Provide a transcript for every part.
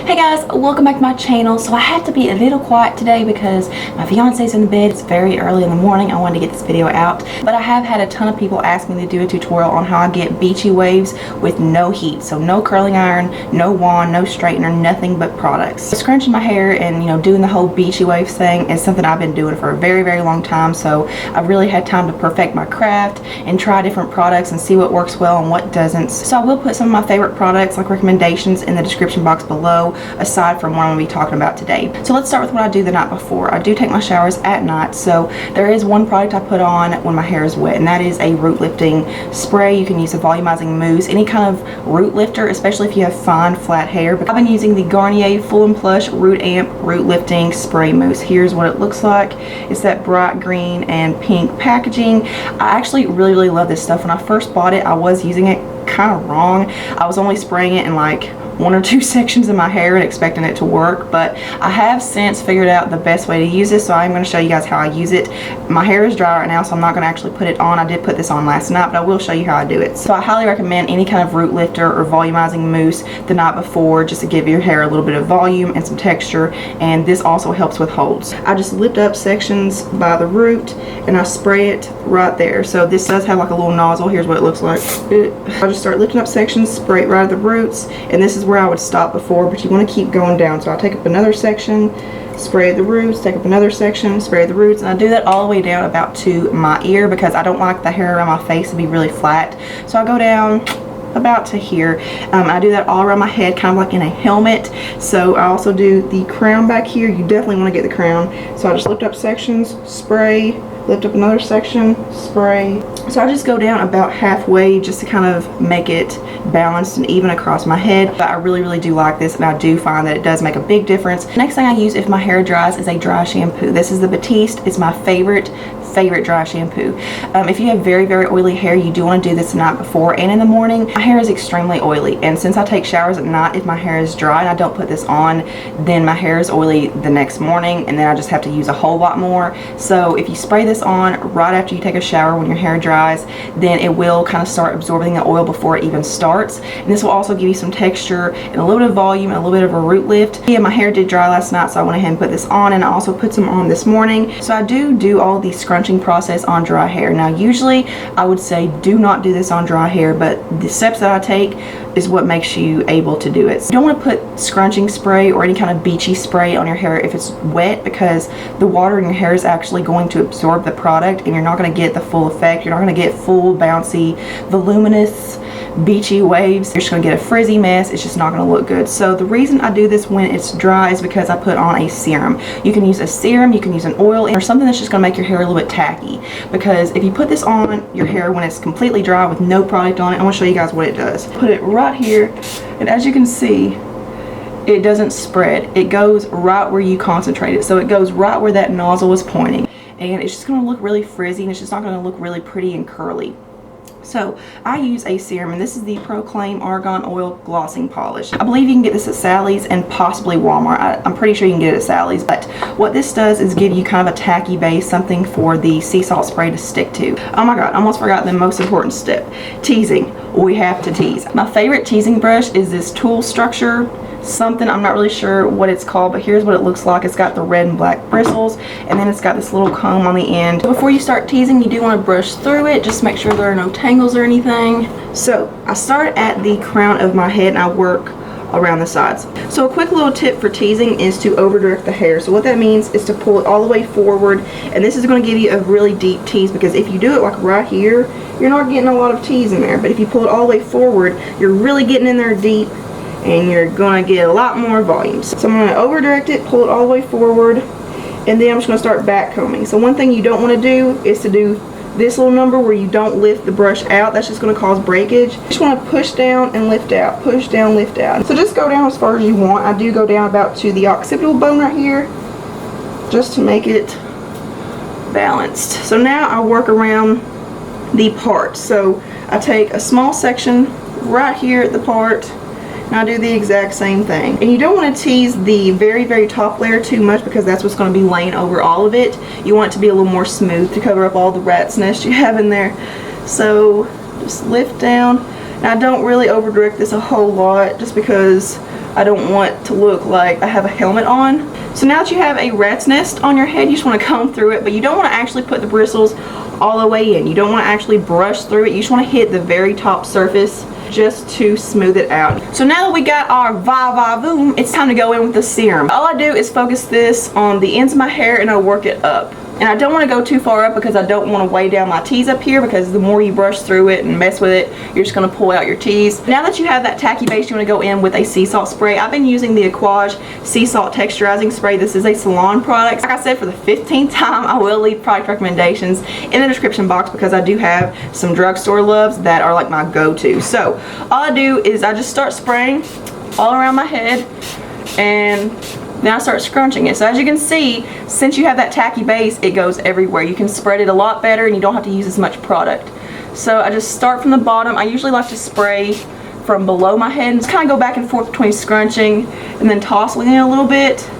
Hey guys, welcome back to my channel. So I had to be a little quiet today because my fiance's in the bed. It's very early in the morning. I wanted to get this video out, but I have had a ton of people ask me to do a tutorial on how I get beachy waves with no heat. So no curling iron, no wand, no straightener, nothing but products. So scrunching my hair and doing the whole beachy waves thing is something I've been doing for a very long time. So I've really had time to perfect my craft and try different products and see what works well and what doesn't. So I will put some of my favorite products like recommendations in the description box below, aside from what I'm going to be talking about today. So let's start with what I do the night before. I do take my showers at night, so there is one product I put on when my hair is wet, and that is a root lifting spray. You can use a volumizing mousse, any kind of root lifter, especially if you have fine flat hair. But I've been using the Garnier Full and Plush Root Amp Root Lifting Spray Mousse. Here's what it looks like. It's that bright green and pink packaging. I actually really love this stuff. When I first bought it, I was using it kind of wrong. I was only spraying it in like one or two sections of my hair and expecting it to work, but I have since figured out the best way to use this, so I'm going to show you guys how I use it. My hair is dry right now, so I'm not going to actually put it on. I did put this on last night, but I will show you how I do it. So I highly recommend any kind of root lifter or volumizing mousse the night before, just to give your hair a little bit of volume and some texture, and this also helps with holds. I just lift up sections by the root and I spray it right there. So this does have like a little nozzle. Here's what it looks like. I just start lifting up sections, spray it right at the roots, and this is where I would stop before, but you want to keep going down. So I take up another section, spray the roots, take up another section, spray the roots, and I do that all the way down about to my ear because I don't like the hair around my face to be really flat. So I go down about to here. I do that all around my head, kind of like in a helmet. So I also do the crown back here. You definitely want to get the crown. So I just lift up sections, spray, lift up another section, spray. So I just go down about halfway just to kind of make it balanced and even across my head. But I really do like this, and I do find that it does make a big difference. Next thing I use if my hair dries is a dry shampoo. This is the Batise. It's my favorite dry shampoo. If you have very oily hair, you do want to do this the night before and in the morning. My hair is extremely oily, and since I take showers at night, if my hair is dry and I don't put this on, then my hair is oily the next morning, and then I just have to use a whole lot more. So if you spray this on right after you take a shower when your hair dries, then it will kind of start absorbing the oil before it even starts, and this will also give you some texture and a little bit of volume and a little bit of a root lift. Yeah, my hair did dry last night, so I went ahead and put this on, and I also put some on this morning. So I do all the scrunching process on dry hair. Now usually I would say do not do this on dry hair, but the steps that I take is what makes you able to do it. So you don't want to put scrunching spray or any kind of beachy spray on your hair if it's wet, because the water in your hair is actually going to absorb the product and you're not going to get the full effect. You're not going to get full bouncy voluminous beachy waves. You're just going to get a frizzy mess. It's just not going to look good. So the reason I do this when it's dry is because I put on a serum. You can use a serum, you can use an oil, or something that's just going to make your hair a little bit tacky, because if you put this on your hair when it's completely dry with no product on it, I'm going to show you guys what it does. Put it right here, and as you can see, it doesn't spread. It goes right where you concentrate it. So it goes right where that nozzle is pointing, and it's just going to look really frizzy, and it's just not going to look really pretty and curly. So I use a serum, and this is the Proclaim Argan Oil Glossing Polish. I believe you can get this at Sally's and possibly Walmart. I'm pretty sure you can get it at Sally's, but what this does is give you kind of a tacky base, something for the sea salt spray to stick to. Oh my god, almost forgot the most important step. Teasing. We have to tease. My favorite teasing brush is this Tool Structure something. I'm not really sure what it's called, but here's what it looks like. It's got the red and black bristles, and then it's got this little comb on the end. Before you start teasing, you do want to brush through it, just make sure there are no tangles or anything. So I start at the crown of my head and I work around the sides. So a quick little tip for teasing is to over direct the hair. So what that means is to pull it all the way forward, and this is going to give you a really deep tease, because if you do it like right here, you're not getting a lot of tease in there, but if you pull it all the way forward, you're really getting in there deep, and you're going to get a lot more volume. So I'm going to over direct it, pull it all the way forward, and then I'm just going to start back combing. So one thing you don't want to do is to do this little number where you don't lift the brush out. That's just going to cause breakage. You just want to push down and lift out, push down, lift out. So just go down as far as you want. I do go down about to the occipital bone right here, just to make it balanced. So now I work around the part. So I take a small section right here at the part, and I do the exact same thing. And you don't want to tease the very top layer too much, because that's what's going to be laying over all of it. You want it to be a little more smooth to cover up all the rat's nest you have in there. So just lift down. And I don't really over direct this a whole lot, just because I don't want to look like I have a helmet on. So now that you have a rat's nest on your head, you just want to comb through it, but you don't want to actually put the bristles all the way in. You don't want to actually brush through it. You just want to hit the very top surface just to smooth it out. So now that we got our va-va-voom, it's time to go in with the serum. All I do is focus this on the ends of my hair and I work it up. And I don't want to go too far up because I don't want to weigh down my tease up here, because the more you brush through it and mess with it, you're just going to pull out your tease. Now that you have that tacky base, you want to go in with a sea salt spray. I've been using the Aquage Sea Salt Texturizing Spray. This is a salon product. Like I said, for the 15th time, I will leave product recommendations in the description box because I do have some drugstore loves that are like my go-to. So all I do is I just start spraying all around my head, and then I start scrunching it. So as you can see, since you have that tacky base, it goes everywhere. You can spread it a lot better and you don't have to use as much product. So I just start from the bottom. I usually like to spray from below my head and just kind of go back and forth between scrunching and then tossing it a little bit.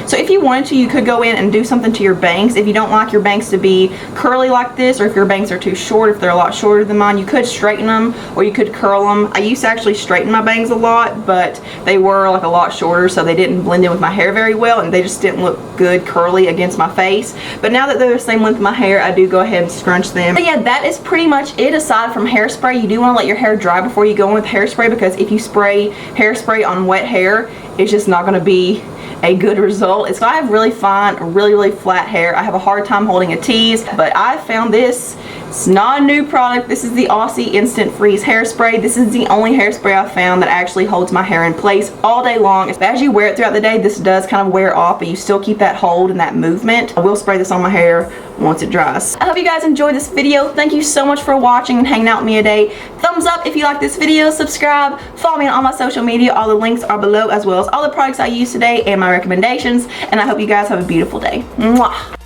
So if you wanted to, you could go in and do something to your bangs. If you don't like your bangs to be curly like this, or if your bangs are too short, if they're a lot shorter than mine, you could straighten them or you could curl them. I used to actually straighten my bangs a lot, but they were like a lot shorter, so they didn't blend in with my hair very well, and they just didn't look good curly against my face. But now that they're the same length of my hair, I do go ahead and scrunch them. But yeah, that is pretty much it aside from hairspray. You do want to let your hair dry before you go in with hairspray, because if you spray hairspray on wet hair, it's just not going to be a good result. It's I have really fine, really flat hair. I have a hard time holding a tease, but I found this. It's not a new product. This is the Aussie Instant Freeze Hairspray. This is the only hairspray I've found that actually holds my hair in place all day long. As you wear it throughout the day, this does kind of wear off, but you still keep that hold and that movement. I will spray this on my hair once it dries. I hope you guys enjoyed this video. Thank you so much for watching and hanging out with me today. Thumbs up if you like this video, subscribe, follow me on all my social media. All the links are below, as well as all the products I used today and my recommendations. And I hope you guys have a beautiful day. Mwah.